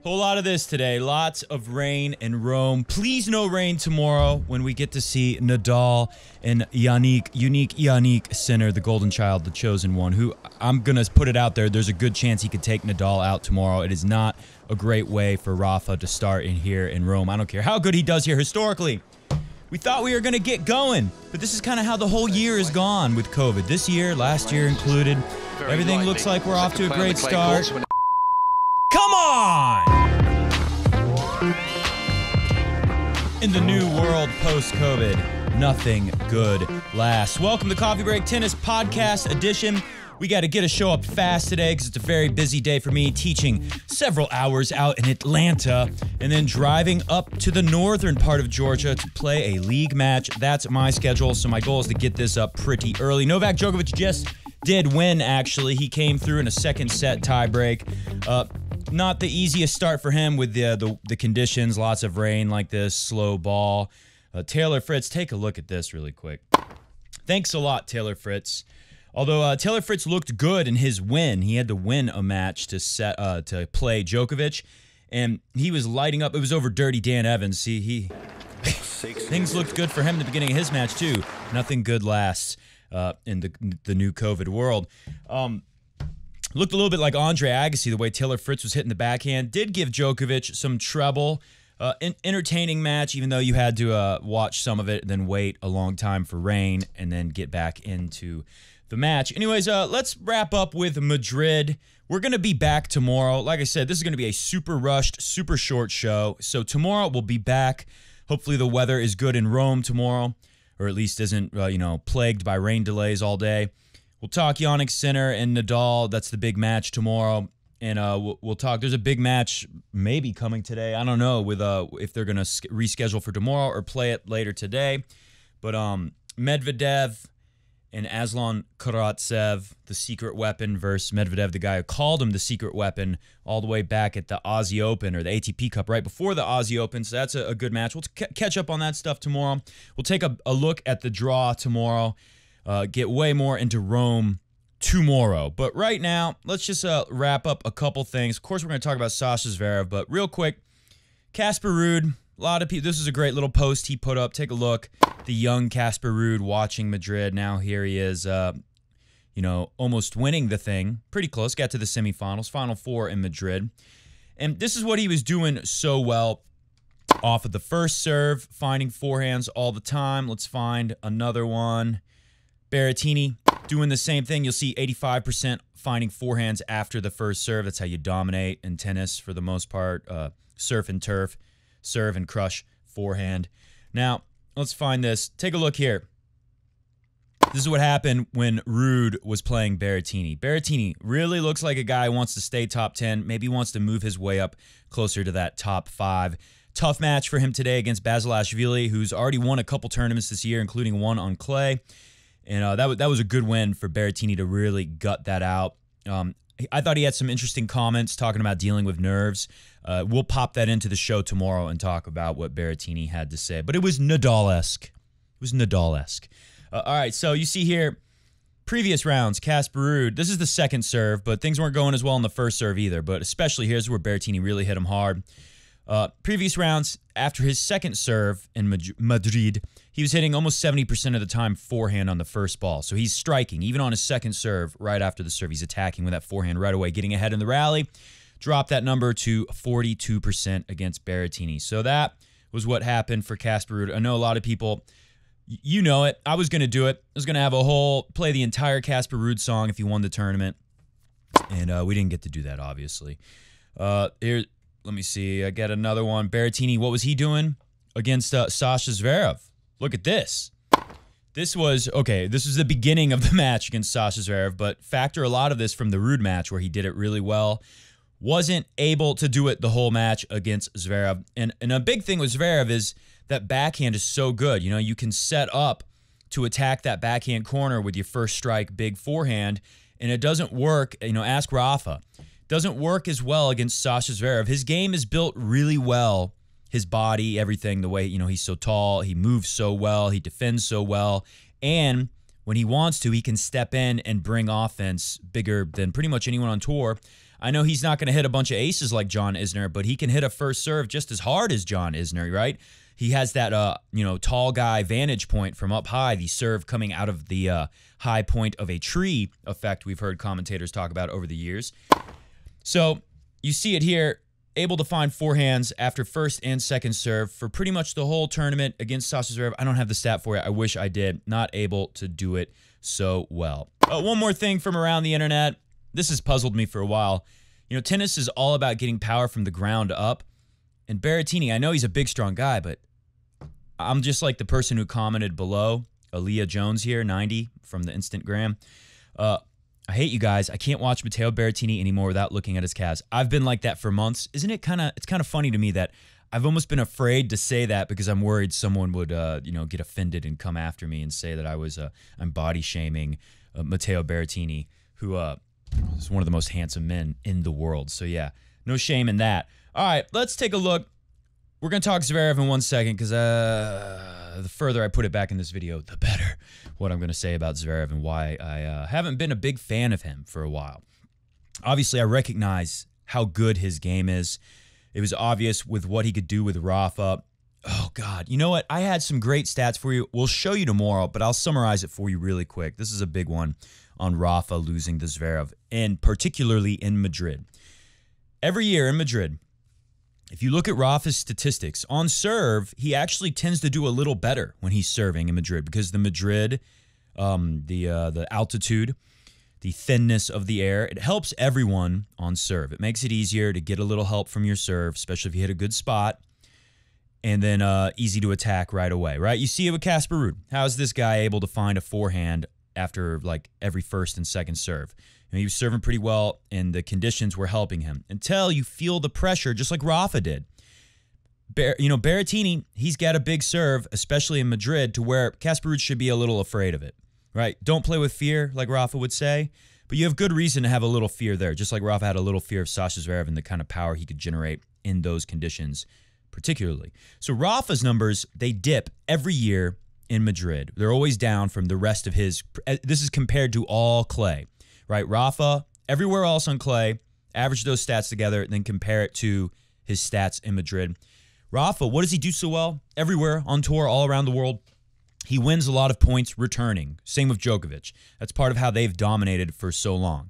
Whole lot of this today. Lots of rain in Rome. Please no rain tomorrow when we get to see Nadal and unique Yannick Sinner, the golden child, the chosen one, who I'm going to put it out there. There's a good chance he could take Nadal out tomorrow. It is not a great way for Rafa to start in here in Rome. I don't care how good he does here historically. We thought we were going to get going, but this is kind of how the whole year is gone with COVID. This year, last year included. Everything looks like we're off to a great start. Come on! In the new world post-COVID, nothing good lasts. Welcome to Coffee Break Tennis Podcast Edition. We got to get a show up fast today because it's a very busy day for me, teaching several hours out in Atlanta and then driving up to the northern part of Georgia to play a league match. That's my schedule, so my goal is to get this up pretty early. Novak Djokovic just did win, actually. He came through in a second set tiebreak. Not the easiest start for him with the conditions, lots of rain like this, slow ball. Taylor Fritz, take a look at this really quick. Thanks a lot, Taylor Fritz. Although Taylor Fritz looked good in his win, he had to win a match to play Djokovic, and he was lighting up. It was over Dirty Dan Evans. See, things looked good for him in the beginning of his match too. Nothing good lasts in the new COVID world. Looked a little bit like Andre Agassi, the way Taylor Fritz was hitting the backhand. Did give Djokovic some trouble. Entertaining match, even though you had to watch some of it, then wait a long time for rain, and then get back into the match. Anyways, let's wrap up with Madrid. We're going to be back tomorrow. Like I said, this is going to be a super rushed, super short show. So tomorrow we'll be back. Hopefully the weather is good in Rome tomorrow, or at least isn't, plagued by rain delays all day. We'll talk Yannick Sinner and Nadal. That's the big match tomorrow. And we'll talk. There's a big match maybe coming today. I don't know with if they're going to reschedule for tomorrow or play it later today. But Medvedev and Aslan Karatsev, the secret weapon, versus Medvedev, the guy who called him the secret weapon all the way back at the Aussie Open or the ATP Cup right before the Aussie Open. So that's a good match. We'll catch up on that stuff tomorrow. We'll take a look at the draw tomorrow. Get way more into Rome tomorrow. But right now, let's just wrap up a couple things. Of course, we're going to talk about Sasha Zverev, but real quick, Casper Ruud. A lot of people, this is a great little post he put up. Take a look. The young Casper Ruud watching Madrid. Now here he is, almost winning the thing. Pretty close. Got to the semifinals, Final Four in Madrid. And this is what he was doing so well off of the first serve, finding forehands all the time. Let's find another one. Berrettini doing the same thing. You'll see 85% finding forehands after the first serve. That's how you dominate in tennis for the most part. Surf and turf, serve and crush forehand. Now, let's find this. Take a look here. This is what happened when Ruud was playing Berrettini. Berrettini really looks like a guy who wants to stay top 10, maybe wants to move his way up closer to that top 5. Tough match for him today against Basilashvili, who's already won a couple tournaments this year, including one on clay. And that was a good win for Berrettini to really gut that out. I thought he had some interesting comments talking about dealing with nerves. We'll pop that into the show tomorrow and talk about what Berrettini had to say. But it was Nadal-esque. It was Nadal-esque. All right, so you see here, previous rounds, Casper Ruud. This is the second serve, but things weren't going as well in the first serve either. But especially here's where Berrettini really hit him hard. Previous rounds, after his second serve in Madrid, he was hitting almost 70% of the time forehand on the first ball. So he's striking. Even on his second serve, right after the serve, he's attacking with that forehand right away, getting ahead in the rally. Dropped that number to 42% against Berrettini. So that was what happened for Casper Ruud. I know a lot of people, you know it. I was going to do it. I was going to have play the entire Casper Ruud song if he won the tournament. And we didn't get to do that, obviously. Here, let me see. I got another one. Berrettini, what was he doing against Sasha Zverev? Look at this. This was the beginning of the match against Sasha Zverev, but factor a lot of this from the Ruud match where he did it really well. Wasn't able to do it the whole match against Zverev. And a big thing with Zverev is that backhand is so good. You can set up to attack that backhand corner with your first strike, big forehand, and it doesn't work. Ask Rafa. Doesn't work as well against Sasha Zverev. His game is built really well. His body, everything, the way, he's so tall, he moves so well, he defends so well, and when he wants to, he can step in and bring offense bigger than pretty much anyone on tour. I know he's not going to hit a bunch of aces like John Isner, but he can hit a first serve just as hard as John Isner, right? He has that, tall guy vantage point from up high, the serve coming out of the high point of a tree effect we've heard commentators talk about over the years. So you see it here, able to find forehands after first and second serve for pretty much the whole tournament against Sasha Zverev. I don't have the stat for you. I wish I did. Not able to do it so well. One more thing from around the internet. This has puzzled me for a while. Tennis is all about getting power from the ground up. And Berrettini, I know he's a big, strong guy, but I'm just like the person who commented below, Aaliyah Jones here, 90 from the Instagram. I hate you guys. I can't watch Matteo Berrettini anymore without looking at his calves. I've been like that for months. Isn't it it's kind of funny to me that I've almost been afraid to say that because I'm worried someone would, get offended and come after me and say that I'm body shaming Matteo Berrettini, who is one of the most handsome men in the world. So yeah, no shame in that. All right, let's take a look. We're going to talk Zverev in 1 second because the further I put it back in this video, the better what I'm going to say about Zverev and why I haven't been a big fan of him for a while. Obviously, I recognize how good his game is. It was obvious with what he could do with Rafa. Oh, God. You know what? I had some great stats for you. We'll show you tomorrow, but I'll summarize it for you really quick. This is a big one on Rafa losing to Zverev, and particularly in Madrid. Every year in Madrid, if you look at Rafa's statistics, on serve, he actually tends to do a little better when he's serving in Madrid because the Madrid, the altitude, the thinness of the air, it helps everyone on serve. It makes it easier to get a little help from your serve, especially if you hit a good spot, and then easy to attack right away, right? You see it with Casper Ruud. How is this guy able to find a forehand after like every first and second serve? He was serving pretty well, and the conditions were helping him until you feel the pressure, just like Rafa did. Berrettini, he's got a big serve, especially in Madrid, to where Casper Ruud should be a little afraid of it, right? Don't play with fear, like Rafa would say, but you have good reason to have a little fear there, just like Rafa had a little fear of Sasha Zverev and the kind of power he could generate in those conditions, particularly. So Rafa's numbers, they dip every year in Madrid. They're always down from the rest of his. This is compared to all clay. Right, Rafa, everywhere else on clay, average those stats together, then compare it to his stats in Madrid. Rafa, what does he do so well? Everywhere, on tour, all around the world, he wins a lot of points returning. Same with Djokovic. That's part of how they've dominated for so long.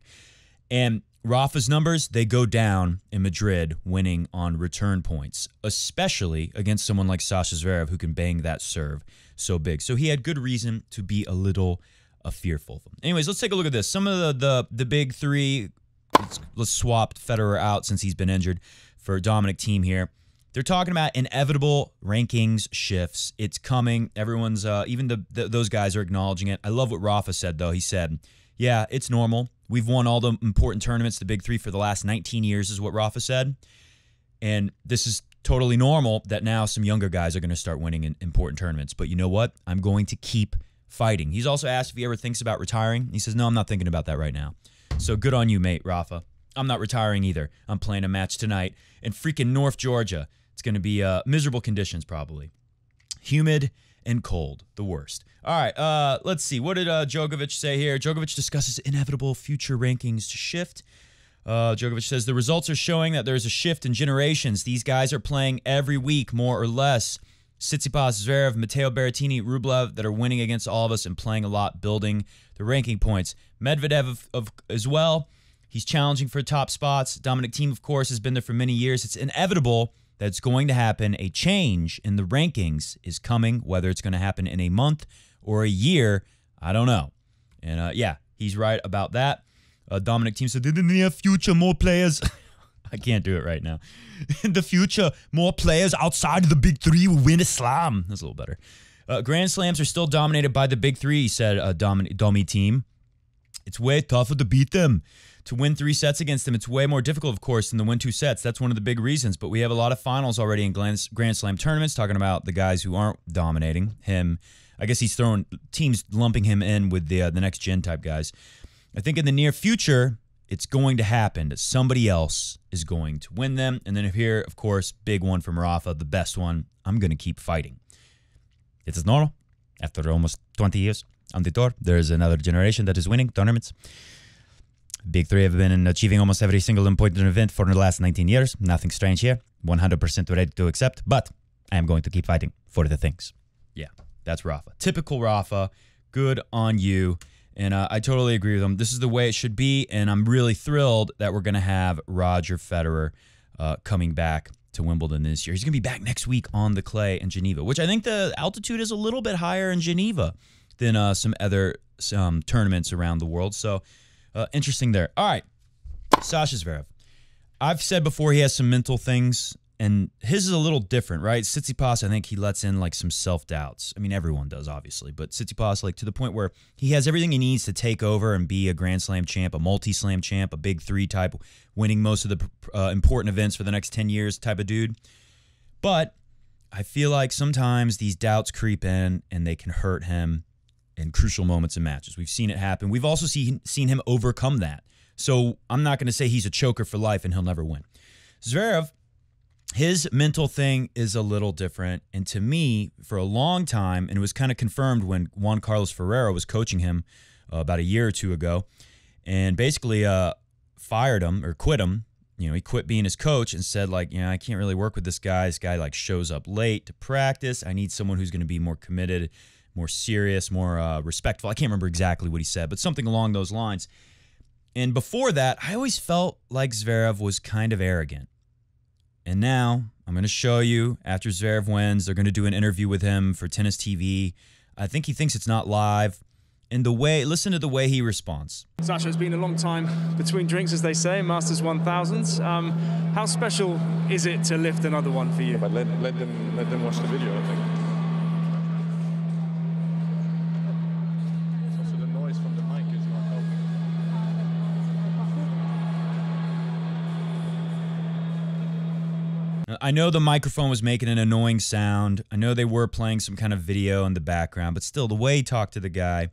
And Rafa's numbers, they go down in Madrid winning on return points, especially against someone like Sasha Zverev who can bang that serve so big. So he had good reason to be a little fearful. Anyways, let's take a look at this. Some of the big three, let's swap Federer out since he's been injured for Dominic Thiem here. They're talking about inevitable rankings shifts. It's coming. Everyone's, even those guys are acknowledging it. I love what Rafa said, though. He said, yeah, it's normal. We've won all the important tournaments, the big three, for the last 19 years is what Rafa said. And this is totally normal that now some younger guys are going to start winning in important tournaments. But you know what? I'm going to keep fighting. He's also asked if he ever thinks about retiring. He says, no, I'm not thinking about that right now. So good on you, mate, Rafa. I'm not retiring either. I'm playing a match tonight in freaking North Georgia. It's going to be miserable conditions probably. Humid and cold, the worst. All right, let's see. What did Djokovic say here? Djokovic discusses inevitable future rankings to shift. Djokovic says, the results are showing that there's a shift in generations. These guys are playing every week, more or less. Tsitsipas, Zverev, Matteo Berrettini, Rublev that are winning against all of us and playing a lot, building the ranking points. Medvedev as well. He's challenging for top spots. Dominic Thiem, of course, has been there for many years. It's inevitable that it's going to happen. A change in the rankings is coming, whether it's going to happen in a month or a year. I don't know. And yeah, he's right about that. Dominic Thiem said, in the near future, more players... I can't do it right now. In the future, more players outside of the big three will win a slam. That's a little better. Grand Slams are still dominated by the big three, said Domi Thiem. It's way tougher to beat them. To win 3 sets against them, it's way more difficult, of course, than to win 2 sets. That's one of the big reasons. But we have a lot of finals already in Grand Slam tournaments, talking about the guys who aren't dominating him. I guess he's throwing teams, lumping him in with the next gen type guys. I think in the near future, it's going to happen that somebody else is going to win them. And then here, of course, big one from Rafa, the best one. I'm going to keep fighting. It is normal. After almost 20 years on the tour, there is another generation that is winning tournaments. Big three have been achieving almost every single important event for the last 19 years. Nothing strange here. 100% ready to accept, but I am going to keep fighting for the things. Yeah, that's Rafa. Typical Rafa. Good on you. And I totally agree with him. This is the way it should be, and I'm really thrilled that we're going to have Roger Federer coming back to Wimbledon this year. He's going to be back next week on the clay in Geneva, which I think the altitude is a little bit higher in Geneva than some other tournaments around the world. So interesting there. All right, Sasha Zverev. I've said before he has some mental things, and his is a little different, right? Tsitsipas, I think he lets in like some self-doubts. I mean, everyone does, obviously, but Tsitsipas, like to the point where he has everything he needs to take over and be a Grand Slam champ, a multi-slam champ, a big three type, winning most of the important events for the next 10 years type of dude. But I feel like sometimes these doubts creep in and they can hurt him in crucial moments in matches. We've seen it happen. We've also seen him overcome that. So I'm not going to say he's a choker for life and he'll never win. Zverev, his mental thing is a little different. And to me, for a long time, and it was kind of confirmed when Juan Carlos Ferrero was coaching him about a year or two ago, and basically fired him or quit him. You know, he quit being his coach and said, like, I can't really work with this guy. This guy, like, shows up late to practice. I need someone who's going to be more committed, more serious, more respectful. I can't remember exactly what he said, but something along those lines. And before that, I always felt like Zverev was kind of arrogant. And now I'm going to show you, after Zverev wins, they're going to do an interview with him for Tennis TV. I think he thinks it's not live. And listen to the way he responds. Sasha, it's been a long time between drinks, as they say, Masters 1000s. How special is it to lift another one for you? But let them watch the video, I think. Also, the noise from the mic is not helping. I know the microphone was making an annoying sound. I know they were playing some kind of video in the background, but still, the way he talked to the guy,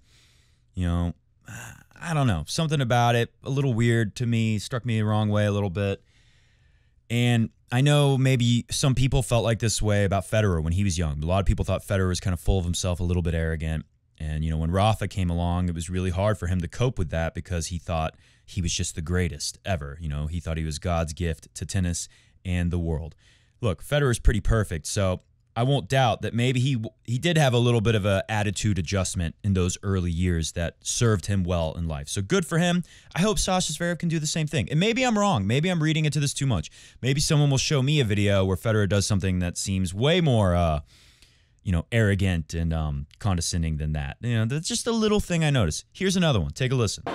I don't know. Something about it, a little weird to me, struck me the wrong way a little bit. And I know maybe some people felt like this way about Federer when he was young. A lot of people thought Federer was kind of full of himself, a little bit arrogant. And, when Rafa came along, it was really hard for him to cope with that because he thought he was just the greatest ever. He thought he was God's gift to tennis and the world. Look, Federer's pretty perfect, so I won't doubt that maybe he did have a little bit of an attitude adjustment in those early years that served him well in life. So good for him. I hope Sasha Zverev can do the same thing. And maybe I'm wrong. Maybe I'm reading into this too much. Maybe someone will show me a video where Federer does something that seems way more, arrogant and condescending than that. That's just a little thing I noticed. Here's another one. Take a listen. Hey,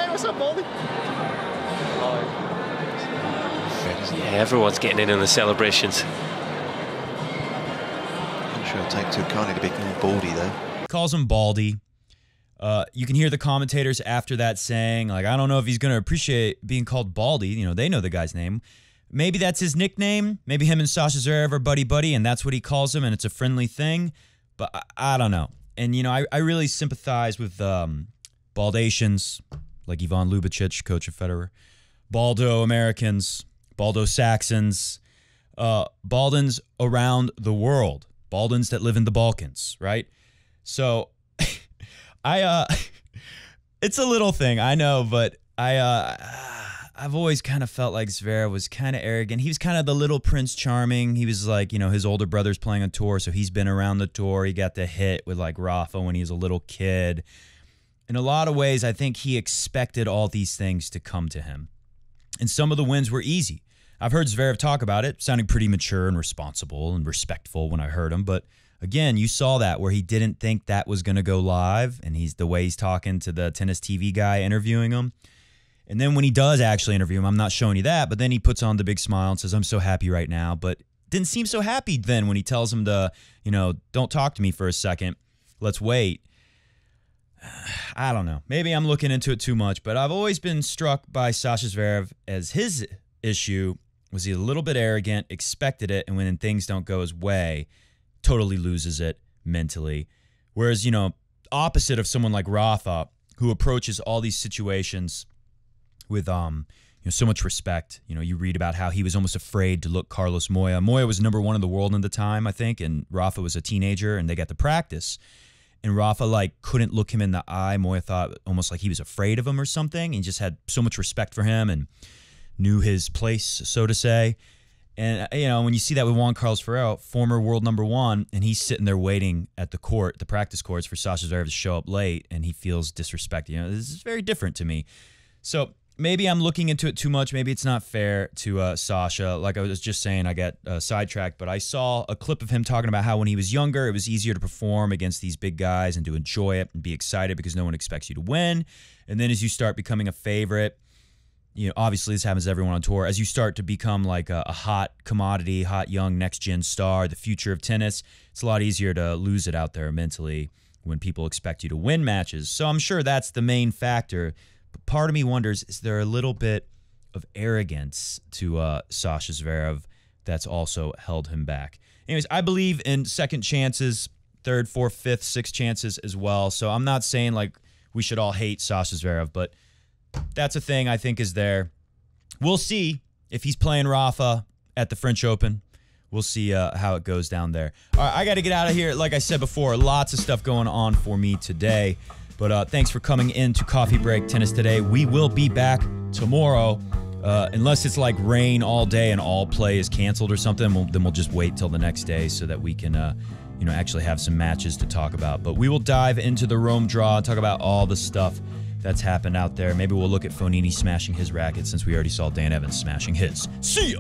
what's up, Baldy? Yeah, everyone's getting in on the celebrations. I'm sure it'll take too kindly to be called Baldy, though. Calls him Baldy. You can hear the commentators after that saying, like, I don't know if he's going to appreciate being called Baldy. They know the guy's name. Maybe that's his nickname. Maybe him and Sasha Zverev are buddy-buddy, and that's what he calls him, and it's a friendly thing. But I don't know. And, I really sympathize with Baldations, like Ivan Lubicic, coach of Federer, Baldo Americans, Baldo Saxons, Baldens around the world, Baldens that live in the Balkans, right? So it's a little thing, I know, but I've always kind of felt like Zverev was kind of arrogant. He was kind of the little Prince Charming. He was like, his older brother's playing on tour, so he's been around the tour. He got the hit with like Rafa when he was a little kid. In a lot of ways, I think he expected all these things to come to him. And some of the wins were easy. I've heard Zverev talk about it, sounding pretty mature and responsible and respectful when I heard him. But again, you saw that where he didn't think that was going to go live. And the way he's talking to the Tennis TV guy interviewing him. And then when he does actually interview him, I'm not showing you that, but then he puts on the big smile and says, I'm so happy right now. But didn't seem so happy then when he tells him to, don't talk to me for a second. Let's wait. I don't know. Maybe I'm looking into it too much, but I've always been struck by Sasha Zverev as his issue was he a little bit arrogant, expected it, and when things don't go his way, totally loses it mentally. Whereas, opposite of someone like Rafa, who approaches all these situations with so much respect. You read about how he was almost afraid to look Carlos Moya. Moya was #1 in the world at the time, I think, and Rafa was a teenager, and they got to practice. and Rafa like couldn't look him in the eye. Moya thought almost like he was afraid of him or something. He just had so much respect for him and knew his place, so to say. And, you know, when you see that with Juan Carlos Ferrero, former world #1, and he's sitting there waiting at the court, the practice courts, for Sasha Zverev to show up late, and he feels disrespected. You know, this is very different to me. So maybe I'm looking into it too much. Maybe it's not fair to Sasha. Like I was just saying, I got sidetracked, but I saw a clip of him talking about how when he was younger, it was easier to perform against these big guys and to enjoy it and be excited because no one expects you to win. And then as you start becoming a favorite, you know, obviously this happens to everyone on tour. As you start to become like a hot commodity, hot young next-gen star, the future of tennis, it's a lot easier to lose it out there mentally when people expect you to win matches. So I'm sure that's the main factor. But part of me wonders, is there a little bit of arrogance to Sasha Zverev that's also held him back? Anyways, I believe in second chances, third, fourth, fifth, sixth chances as well. So I'm not saying like we should all hate Sasha Zverev, but that's a thing I think is there. We'll see if he's playing Rafa at the French Open. We'll see how it goes down there. All right, I got to get out of here. Like I said before, lots of stuff going on for me today. But thanks for coming into Coffee Break Tennis today. We will be back tomorrow. Unless it's like rain all day and all play is canceled or something, then we'll just wait till the next day so that we can actually have some matches to talk about. But we will dive into the Rome draw and talk about all the stuff that's happened out there. Maybe we'll look at Fonini smashing his racket since we already saw Dan Evans smashing his. See ya!